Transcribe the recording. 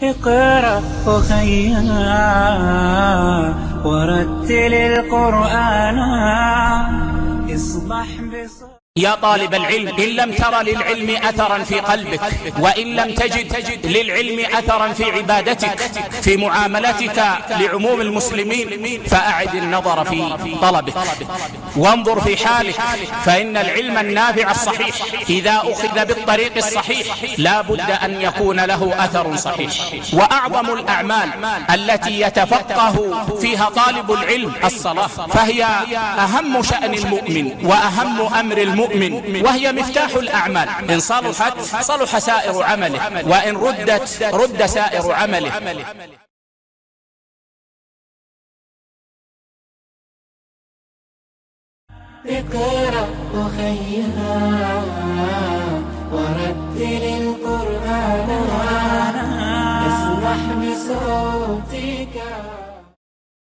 اقرأ أخيا ورتل القرآن اصبح يا طالب العلم، إن لم تر للعلم أثرا في قلبك، وإن لم تجد للعلم أثرا في عبادتك، في معاملتك لعموم المسلمين، فأعد النظر في طلبك وانظر في حالك، فإن العلم النافع الصحيح إذا أخذ بالطريق الصحيح لا بد أن يكون له أثر صحيح. وأعظم الأعمال التي يتفقه فيها طالب العلم الصلاة، فهي أهم شأن المؤمن وأهم أمر المؤمن، وهي مفتاح الأعمال. إن صلحت صلح سائر عمله، وإن ردت رد سائر عمله. اقرأ أخيا ورتل القرآن اسمح بصوتك.